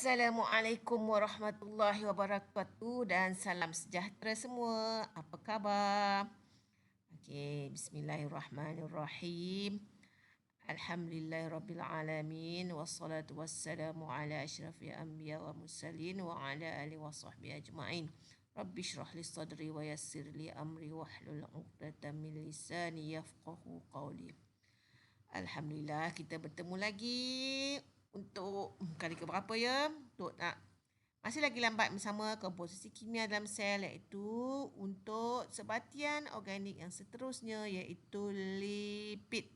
Assalamualaikum warahmatullahi wabarakatuh dan salam sejahtera semua. Apa khabar? Okey, bismillahirrahmanirrahim. Alhamdulillahirabbil wassalatu wassalamu ala asyrafil anbiya wa mursalin wa ala alihi wasahbihi ajmain. Rabbi shrah li sadri wa yassir li amri wahlul 'uqdatam min lisani yafqahu qawli. Alhamdulillah kita bertemu lagi untuk kali keberapa ya? Untuk nak masih lagi lambat bersama komposisi kimia dalam sel, iaitu untuk sebatian organik yang seterusnya, iaitu lipid.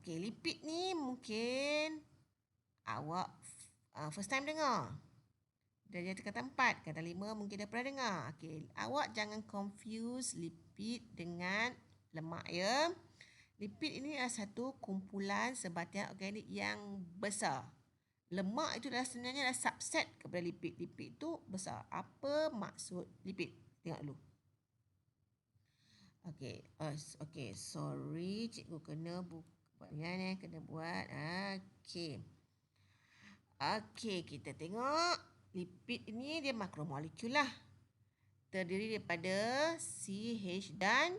Okey, lipid ni mungkin awak first time dengar. Darjah kata 4, kata 5 mungkin dah pernah dengar. Okey, awak jangan confuse lipid dengan lemak ya. Lipid ini adalah satu kumpulan sebatian organik yang besar. Lemak itu adalah sebenarnya adalah subset kepada lipid. Lipid itu besar. Apa maksud lipid? Tengok dulu. Okey, sorry, cikgu kena buat ni, kena buat. Okey, kita tengok lipid ini dia makromolekul lah. Terdiri daripada CH dan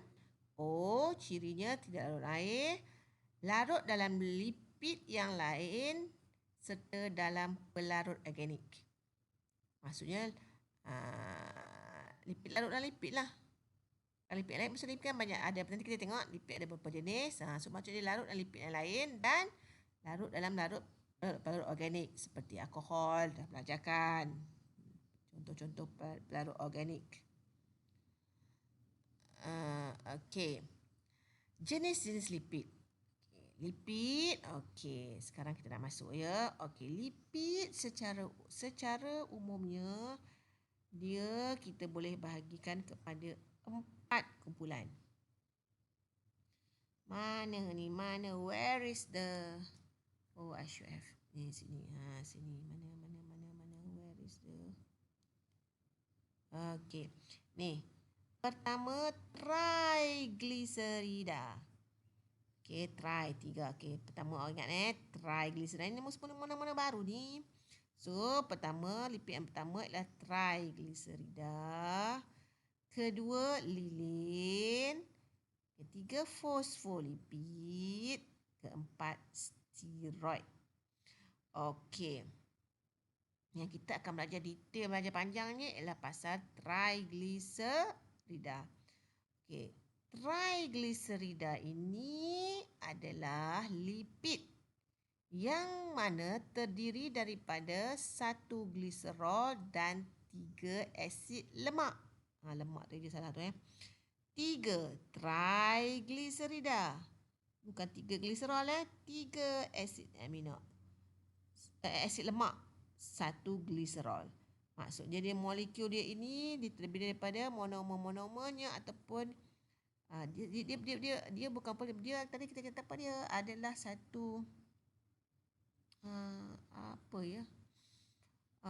O, cirinya tidak larut air, larut dalam lipid yang lain serta dalam pelarut organik. Maksudnya lipid larut dalam lipid lah. Lipid lain maksudnya lipid kan banyak ada. Nanti kita tengok lipid ada beberapa jenis. So maksudnya larut dalam lipid yang lain dan larut dalam larut organik seperti alkohol, dah belajarkan. Contoh-contoh pelarut organik. Okey. Jenis-jenis lipid. Lipid, okey, sekarang kita dah masuk ya. Okey, lipid secara umumnya dia kita boleh bahagikan kepada 4 kumpulan. Mana ni? Mana? Where is the I should have ni sini. Sini. Mana? Where is the Okey. Ni. Pertama, triglycerida. Okey, 3. Okey, pertama ingat triglycerida ni mana baru ni. So, lipid yang pertama ialah triglycerida. Kedua, lilin. Ketiga, fosfolipid. Keempat, steroid. Okey. Yang kita akan belajar panjang ni ialah pasal triglycerida. Okey. Triglycerida ini adalah lipid yang mana terdiri daripada 1 gliserol dan 3 asid lemak. Lemak tu je salah tu 3 triglycerida. Bukan 3 gliserol 3 asid amino. Asid lemak, 1 gliserol. Maksudnya dia molekul dia ini terdiri daripada monomer-monomernya ataupun dia bukan dia tadi kita kata apa dia adalah satu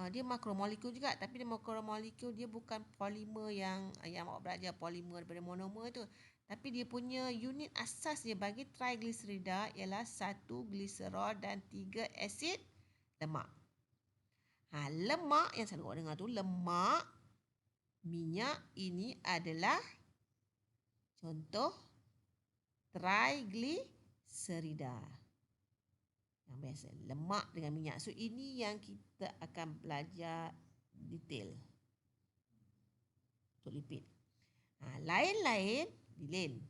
dia makromolekul juga, tapi dia makromolekul dia bukan polimer yang awak belajar polimer daripada monomer tu, tapi dia punya unit asas dia bagi triglycerida ialah 1 gliserol dan 3 asid lemak. Lemak yang selalu awak dengar tu, lemak minyak ini adalah contoh triglycerida. Yang biasa, lemak dengan minyak. So, ini yang kita akan belajar detail untuk lipid. Lain-lain, lilin.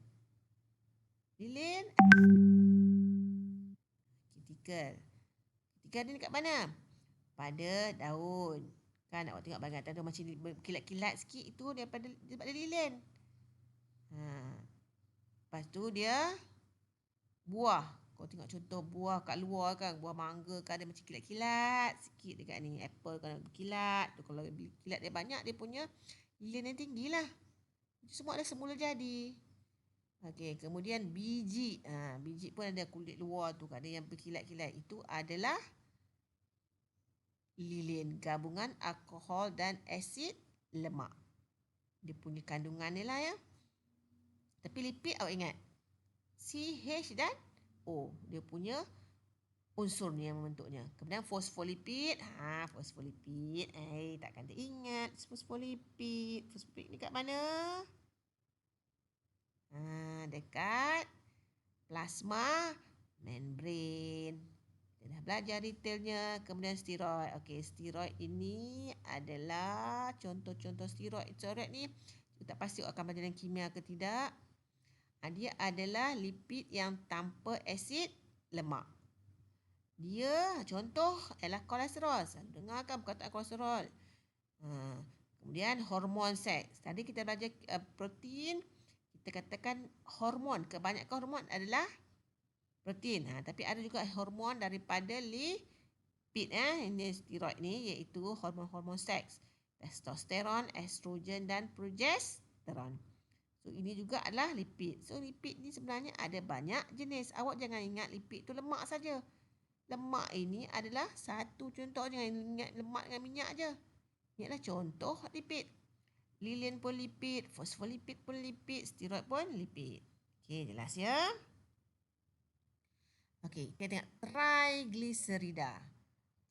Ketikel ni dekat mana? Pada daun. Kan awak tengok bahagian atas tu macam berkilat-kilat sikit, itu daripada lilin. Lepas tu dia buah. Kau tengok contoh buah kat luar kan, buah mangga kan ada macam kilat-kilat sikit dekat ni. Apple kan berkilat. Kalau kilat dia banyak, dia punya lilin yang tinggi lah. Semua dah semula jadi. Okey, kemudian biji. Biji pun ada kulit luar tu kan, ada yang berkilat-kilat. Itu adalah lilin, gabungan alkohol dan asid lemak. Dia punya kandungan ni lah ya. Tapi lipid awak ingat, CH dan O. Dia punya unsur ni yang membentuknya. Kemudian fosfolipid. Fosfolipid. Takkan tak ingat fosfolipid. Fosfolipid ni kat mana? Dekat plasma membrane. Kita dah belajar detailnya. Kemudian steroid. Okey, steroid ini adalah contoh-contoh steroid. Steroid ni kita tak pasti akan belajar dengan kimia ke tidak. Dia adalah lipid yang tanpa asid lemak. Dia contoh ialah kolesterol. Selalu dengarkan perkataan kolesterol. Kemudian hormon seks. Tadi kita belajar protein. Kita katakan hormon. Kebanyakan hormon adalah protein. Tapi ada juga hormon daripada lipid. Ini steroid ni iaitu hormon-hormon seks. Testosteron, estrogen dan progesteron. So ini juga adalah lipid. So lipid ni sebenarnya ada banyak jenis. Awak jangan ingat lipid tu lemak saja. Lemak ini adalah satu contoh. Jangan ingat lemak dengan minyak je. Ini adalah contoh lipid. Liliin pun lipid, fosfolipid pun lipid, steroid pun lipid. Okey, jelas ya? Okey, kita tengok triglycerida.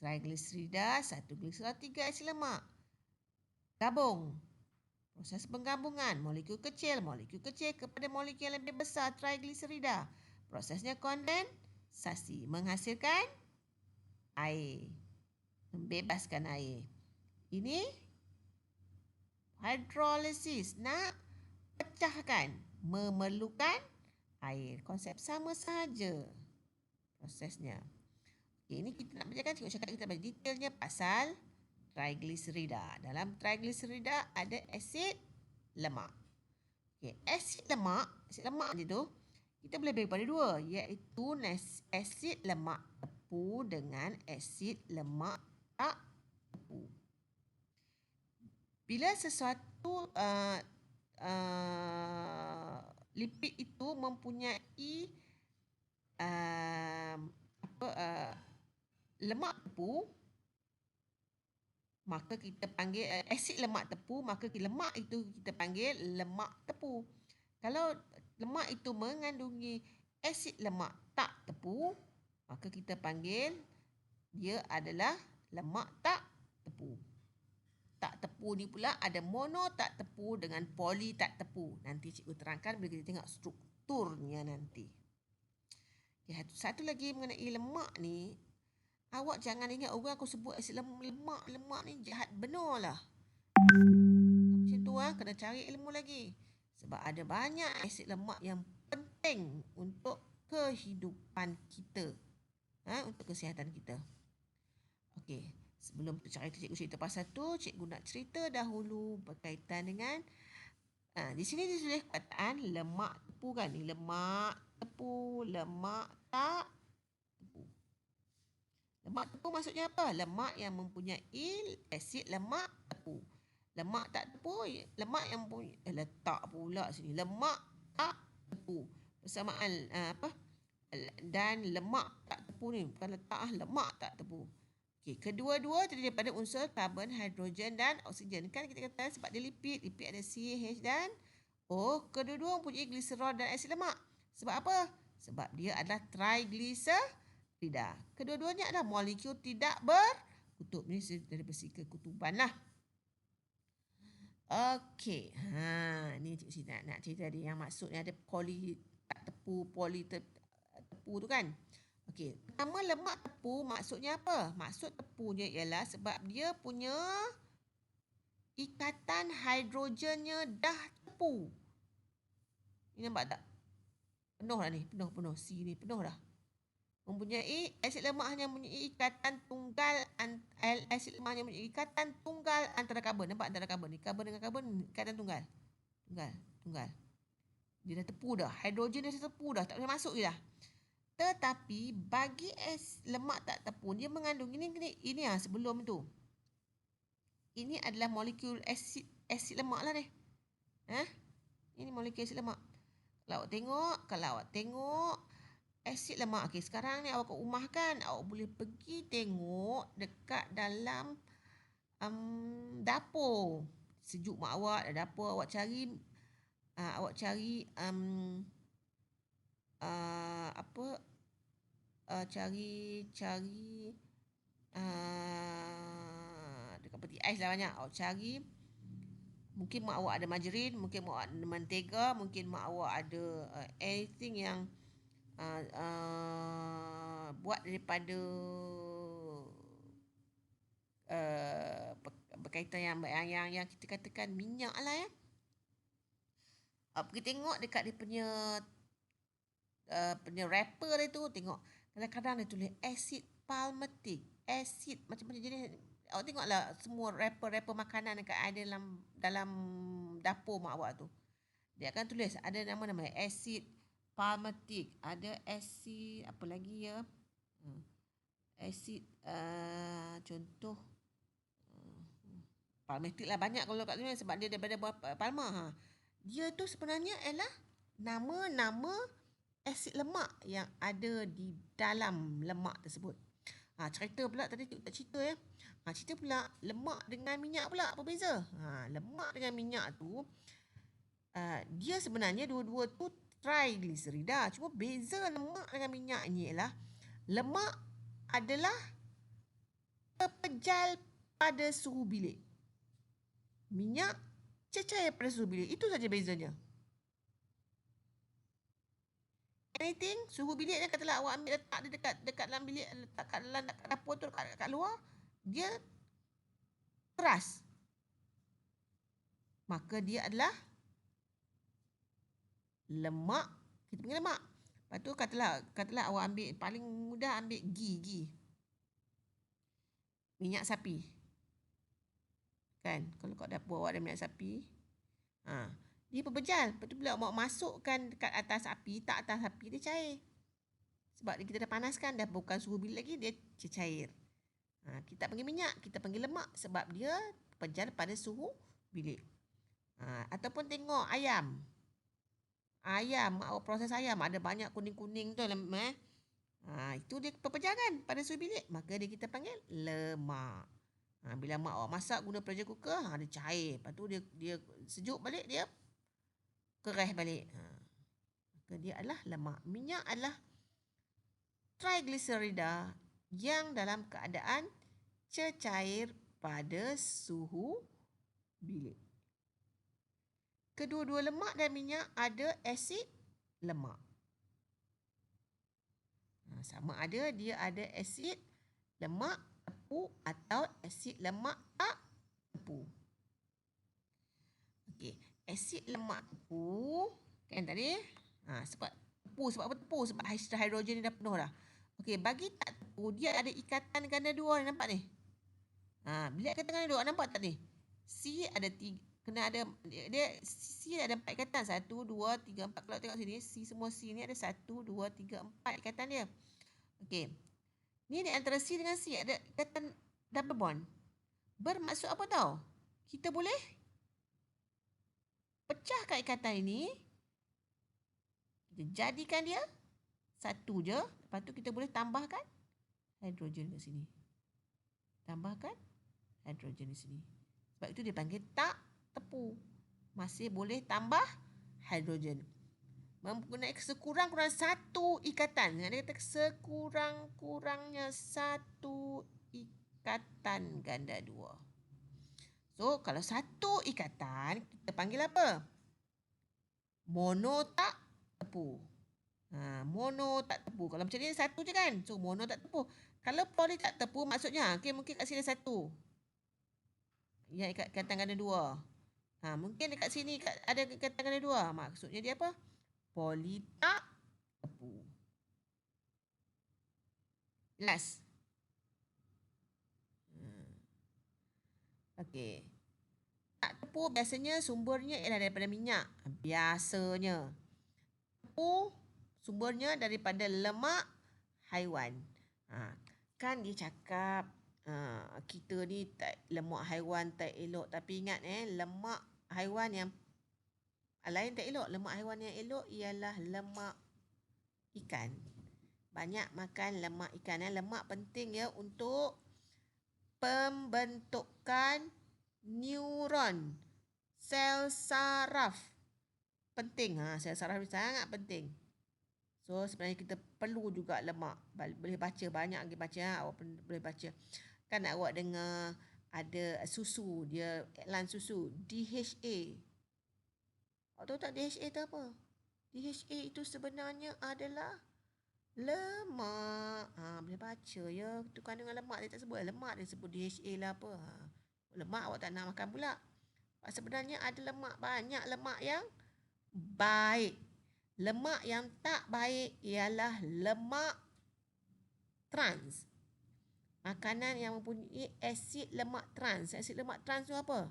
Triglycerida, 1 gliserol, 3 asid lemak. Gabung. Proses penggabungan molekul kecil kepada molekul yang lebih besar, triglycerida. Prosesnya kondensasi, menghasilkan air. Membebaskan air. Ini hidrolisis, nak pecahkan, memerlukan air. Konsep sama saja prosesnya. Okay, ini kita nak belajarkan, cikgu cakap kita belajar detailnya pasal triglycerida. Dalam triglycerida ada asid lemak. Okay, asid lemak je tu, kita boleh bagi pada dua, iaitu asid lemak tepu dengan asid lemak tak tepu. Bila sesuatu lipid itu mempunyai lemak tepu, maka kita panggil asid lemak tepu, maka lemak itu kita panggil lemak tepu. Kalau lemak itu mengandungi asid lemak tak tepu, maka kita panggil dia adalah lemak tak tepu. Tak tepu ni pula ada mono tak tepu dengan poli tak tepu. Nanti cikgu terangkan bila kita tengok strukturnya nanti. Okay, satu lagi mengenai lemak ni, awak jangan ingat orang aku sebut asid lemak ni jahat benar lah. Macam tu kena cari ilmu lagi. Sebab ada banyak asid lemak yang penting untuk kehidupan kita. Untuk kesihatan kita. Okey, sebelum cikgu cerita pasal tu, cikgu nak cerita dahulu berkaitan dengan di sini ditulis perkataan lemak tepu kan. Ni lemak tepu, lemak tak tepu. Lemak tepu maksudnya apa? Lemak yang mempunyai asid lemak tepu. Lemak tak tepu, lemak yang mempunyai letak pula sini. Lemak tak tepu. Persamaan dan lemak tak tepu ni bukan letak lemak tak tepu. Okey, kedua-dua terdiri daripada unsur karbon, hidrogen dan oksigen. Kan kita kata sebab dia lipid ada CH dan O. Kedua-dua mempunyai gliserol dan asid lemak. Sebab apa? Sebab dia adalah triglycerida. Kedua-duanya adalah molekul tidak berkutub. Ini dari besi kekutuban lah. Okey. Ni cikgu nak cerita dia yang maksudnya ada poli tak tepu, poli tepu tu kan. Okey, pertama lemak tepu maksudnya apa? Maksud tepunya ialah sebab dia punya ikatan hidrogennya dah tepu. Ini nampak tak? Penuh dah ni, penuh. C ni penuh dah. Mempunyai asid lemak hanya mempunyai ikatan tunggal antara karbon. Nampak antara karbon ni? Karbon dengan karbon ikatan tunggal. Tunggal. Dia dah tepu dah. Hidrogen dia dah tepu dah. Tak boleh masuk je dah. Tetapi bagi lemak tak tepu, dia mengandung ini sebelum tu. Ini adalah molekul asid lemak lah ni. Ini molekul asid lemak. Kalau awak tengok asid lemak. Okey, sekarang ni awak kat rumah kan, awak boleh pergi tengok dekat dalam dapur. Sejuk mak awak dalam dapur, awak cari cari dekat peti ais lah banyak. Cari, mungkin mak awak ada margarin, mungkin mak awak ada mentega, mungkin mak awak ada anything yang buat daripada berkaitan yang kita katakan minyak lah ya. Pergi tengok dekat dia punya wrapper dia tu, tengok kadang-kadang dia tulis acid palmitic, acid macam-macam jenis. Awak tengoklah semua wrapper makanan dekat ada dalam dapur mak awak tu. Dia akan tulis ada nama-nama acid palmitic, ada acid apa lagi ya? Acid contoh palmitic lah banyak kalau kat sini sebab dia daripada buah palma. Dia tu sebenarnya ialah nama-nama asid lemak yang ada di dalam lemak tersebut. Cerita pula tadi tak cerita ya. Cerita pula lemak dengan minyak pula apa beza? Lemak dengan minyak tu dia sebenarnya dua-dua tu triglycerida. Cuma beza lemak dengan minyak ni ialah lemak adalah terpejal pada suhu bilik. Minyak cecair pada suhu bilik. Itu saja bezanya. Anything, suhu bilik dia katalah awak ambil letak dia dekat dalam bilik, letak kat dalam dapur tu kat luar, dia keras. Maka dia adalah lemak, kita panggil lemak. Lepas tu katalah awak ambil, paling mudah ambil ghee. Minyak sapi. Kan, kalau kat dapur awak ada minyak sapi, dia berpejal. Lepas tu bila awak masukkan dekat atas api, tak atas api, dia cair. Sebab kita dah panaskan, dah bukan suhu bilik lagi, dia cair. Kita panggil minyak, kita panggil lemak sebab dia berpejal pada suhu bilik. Ataupun tengok ayam. Awak proses ayam, ada banyak kuning-kuning tu. Itu dia perpejangan pada suhu bilik. Maka kita panggil lemak. Bila mak awak masak guna pressure cooker, dia cair. Lepas tu dia sejuk balik, dia keras balik. Maka dia adalah lemak. Minyak adalah triglycerida yang dalam keadaan cecair pada suhu bilik. Kedua-dua lemak dan minyak ada asid lemak. Sama ada dia ada asid lemak tepu atau asid lemak tak tepu. Okey, asid lemak tepu kan tadi? Sebab tepu, sebab apa tepu? Sebab hidrogen ni dah penuh dah. Okey, bagi tak tepu dia ada ikatan ganda dua, nampak ni? Bila ikatan ganda dua, nampak tak ni? C ada 3, kena ada dia C ada 4 ikatan. 1 2 3 4. Kalau tengok sini C, semua C ni ada 1 2 3 4 ikatan dia. Okey. Ni di antara C dengan C ada ikatan double bond. Bermaksud apa tahu? Kita boleh pecahkan ikatan ini. Kita jadikan dia satu je. Lepas tu kita boleh tambahkan hidrogen kat sini. Tambahkan hidrogen di sini. Sebab itu dia panggil tak tepu. Masih boleh tambah hidrogen. Mempunyai sekurang-kurang satu ikatan. Dia kata sekurang-kurangnya satu ikatan ganda dua. So, kalau satu ikatan, kita panggil apa? Mono tak tepu. Mono tak tepu. Kalau macam ni satu je kan? So, mono tak tepu. Kalau poli tak tepu, maksudnya, mungkin kat sini satu. Yang ikatan ganda dua. Mungkin dekat sini ada ikatan ganda dua. Maksudnya dia apa? Poli tak tepu. Last. Okey. Tak tepu biasanya sumbernya ialah daripada minyak. Biasanya. Tepu sumbernya daripada lemak haiwan. Kan dia cakap kita ni lemak haiwan tak elok. Tapi ingat lemak haiwan yang lain tak elok. Lemak haiwan yang elok ialah lemak ikan. Banyak makan lemak ikan. Lemak penting ya untuk pembentukan neuron. Sel saraf. Penting. Sel saraf ni sangat penting. So sebenarnya kita perlu juga lemak. Boleh baca banyak lagi baca, awak boleh baca. Kan awak dengar ada susu, dia iklan susu DHA. Awak tahu tak DHA itu apa? DHA itu sebenarnya adalah lemak. Boleh baca ya. Tu kandungan lemak dia tak sebut lemak, dia sebut DHA lah apa. Lemak awak tak nak makan pula. Sebenarnya ada lemak, banyak lemak yang baik. Lemak yang tak baik ialah lemak trans. Makanan yang mempunyai asid lemak trans. Asid lemak trans tu apa?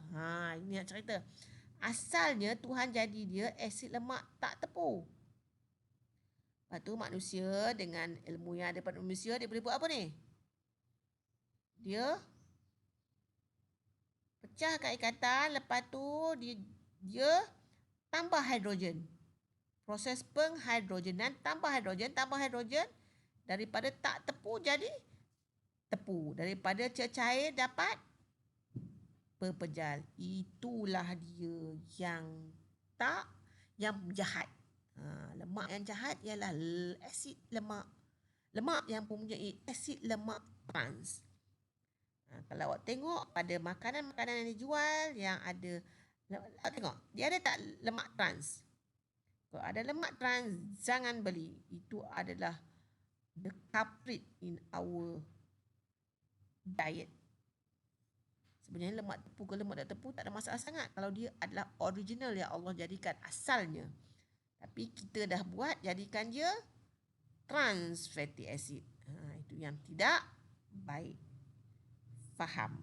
Ini nak cerita. Asalnya Tuhan jadi dia asid lemak tak tepung. Lepas tu manusia dengan ilmu yang ada pada manusia, dia boleh buat apa ni? Dia pecahkan ikatan, lepas tu dia tambah hidrogen. Proses penghidrogenan, tambah hidrogen, daripada tak tepu jadi tepu. Daripada cecair dapat pepejal. Itulah dia yang jahat. Lemak yang jahat ialah asid lemak. Lemak yang mempunyai asid lemak trans. Kalau awak tengok pada makanan-makanan yang dijual yang ada, tengok dia ada tak lemak trans? Kalau ada lemak trans, jangan beli. Itu adalah the culprit in our diet. Sebenarnya lemak tepu ke lemak tak tepu tak ada masalah sangat kalau dia adalah original yang Allah jadikan asalnya. Tapi kita dah buat jadikan dia trans fatty acid. Itu yang tidak baik. Faham?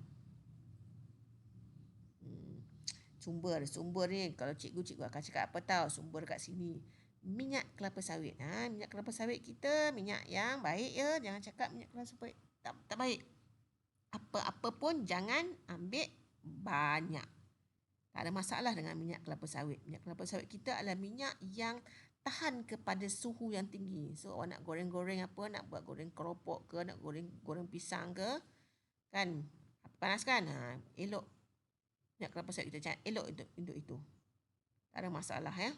Sumber ni kalau cikgu akan cakap apa tahu, sumber kat sini. Minyak kelapa sawit. Minyak kelapa sawit kita minyak yang baik ya. Jangan cakap minyak kelapa sawit tak baik. Apa-apa pun jangan ambil banyak. Tak ada masalah dengan minyak kelapa sawit. Minyak kelapa sawit kita adalah minyak yang tahan kepada suhu yang tinggi. So awak nak goreng-goreng apa, nak buat goreng keropok ke, nak goreng pisang ke, kan panas kan, elok minyak kelapa sawit kita elok untuk itu. Tak ada masalah ya.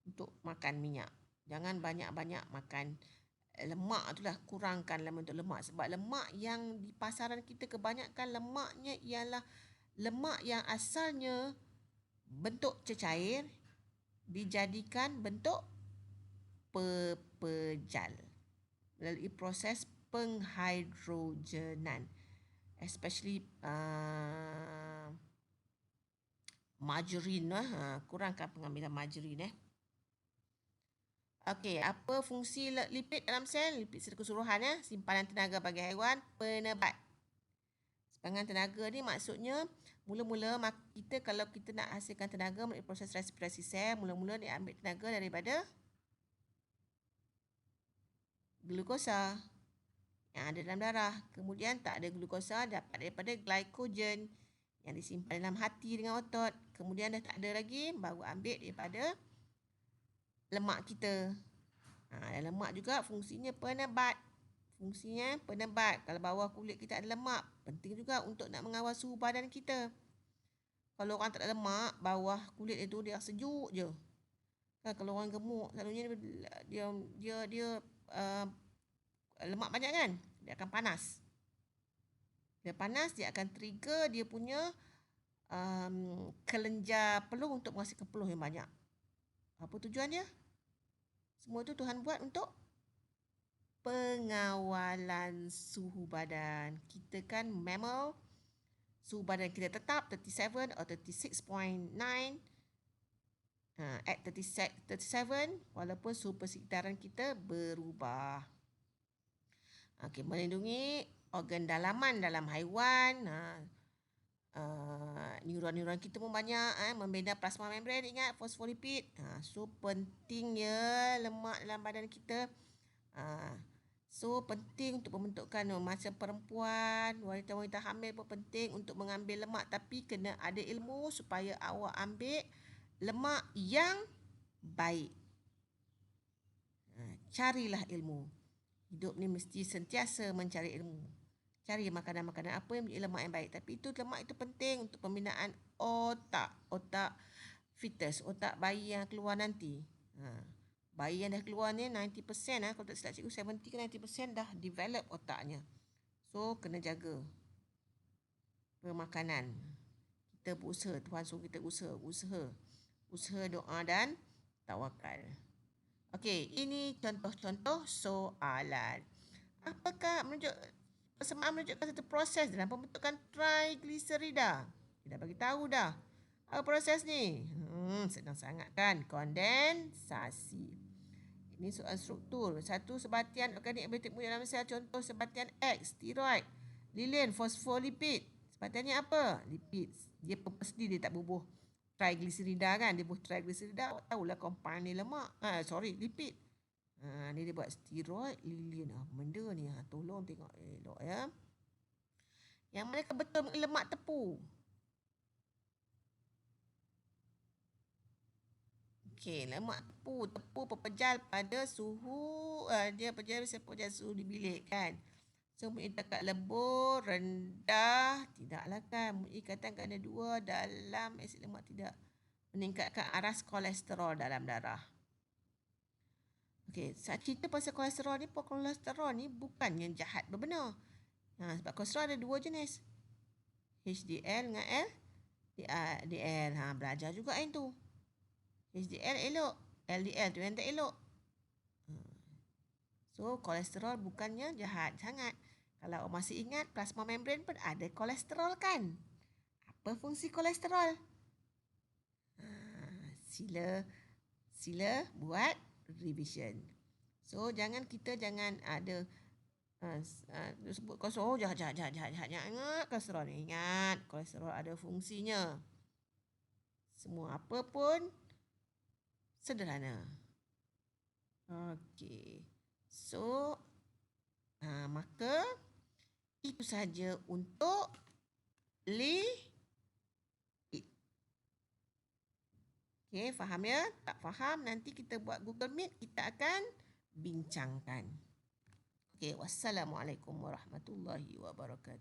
Untuk makan minyak, jangan banyak-banyak makan lemak tu lah, kurangkan dalam bentuk lemak. Sebab lemak yang di pasaran kita kebanyakan lemaknya ialah lemak yang asalnya bentuk cecair dijadikan bentuk pepejal melalui proses penghidrogenan, especially margarine. Kurangkan pengambilan margarine. Okey, apa fungsi lipid dalam sel? Lipid secara keseluruhan simpanan tenaga bagi haiwan, penebat. Simpangan tenaga ni maksudnya mula-mula kita kalau kita nak hasilkan tenaga melalui proses respirasi sel, mula-mula dia ambil tenaga daripada glukosa yang ada dalam darah. Kemudian tak ada glukosa, dapat daripada glycogen yang disimpan dalam hati dengan otot. Kemudian dah tak ada lagi, baru ambil daripada lemak kita. Dan lemak juga fungsinya penebat. Kalau bawah kulit kita ada lemak, penting juga untuk nak mengawal suhu badan kita. Kalau orang tak ada lemak, bawah kulit itu dia sejuk je. Kalau orang gemuk, selalunya dia lemak banyak kan, dia akan panas. Dia panas, dia akan trigger dia punya kelenjar peluh untuk menghasilkan peluh yang banyak. Apa tujuan dia? Semua itu Tuhan buat untuk pengawalan suhu badan. Kita kan mammal, suhu badan kita tetap 37 atau 36.9 at 37 walaupun suhu persekitaran kita berubah. Melindungi organ dalaman dalam haiwan. Neuron-neuron kita pun banyak, membina plasma membran, ingat fosfolipid. So penting ya lemak dalam badan kita. So penting untuk pembentukan macam perempuan, wanita-wanita hamil pun penting untuk mengambil lemak, tapi kena ada ilmu supaya awak ambil lemak yang baik. Carilah ilmu. Hidup ni mesti sentiasa mencari ilmu. Cari makanan-makanan apa yang mempunyai lemak yang baik. Tapi lemak itu penting untuk pembinaan otak fetus, otak bayi yang keluar nanti. bayi yang dah keluar ni 90% kalau tak silap cikgu 70 ke 90% dah develop otaknya. So kena jaga pemakanan. Kita berusaha, Tuhan suruh kita usaha doa dan tawakal. Okey, ini contoh-contoh soalan. Apakah persamaan menunjukkan satu proses dalam pembentukan triglycerida? Kita bagi tahu dah. Apa proses ni? Senang sangat kan? Kondensasi. Ini soal struktur. Satu, sebatian organik abiotik muncul dalam sel. Contoh sebatian X, steroid, lilin, fosfolipid. Sebatiannya apa? Lipid. Dia purposely dia tak bubuh triglycerida kan? Dia bubuh triglycerida. Tahulah compound ni lemak. Lipid. Ni dia buat steroid, lilin. Benda ni tolong tengok elok ya. Yang mana betul lemak tepu? Okey, lemak tepu pepejal pada suhu dia pepejal suhu di bilik kan. So ikatan lebur rendah tidaklah kan. Ikatan kerana 2 dalam asid lemak tidak meningkatkan aras kolesterol dalam darah. Okey, saya cerita pasal kolesterol ni, kolesterol ni bukannya jahat benar. Sebab kolesterol ada 2 jenis. HDL dengan LDL. Belajar juga yang tu. HDL elok, LDL tu yang tak elok. So, kolesterol bukannya jahat sangat. Kalau masih ingat, plasma membran pun ada kolesterol kan? Apa fungsi kolesterol? Sila buat revision. So, kita jangan ada sebut kolesterol jahat. Ingat kolesterol ni. Ingat, kolesterol ada fungsinya. Semua apa pun sederhana. Okey. So, maka itu saja untuk lipid. Okey, faham ya? Tak faham, nanti kita buat Google Meet, kita akan bincangkan. Okey, wassalamualaikum warahmatullahi wabarakatuh.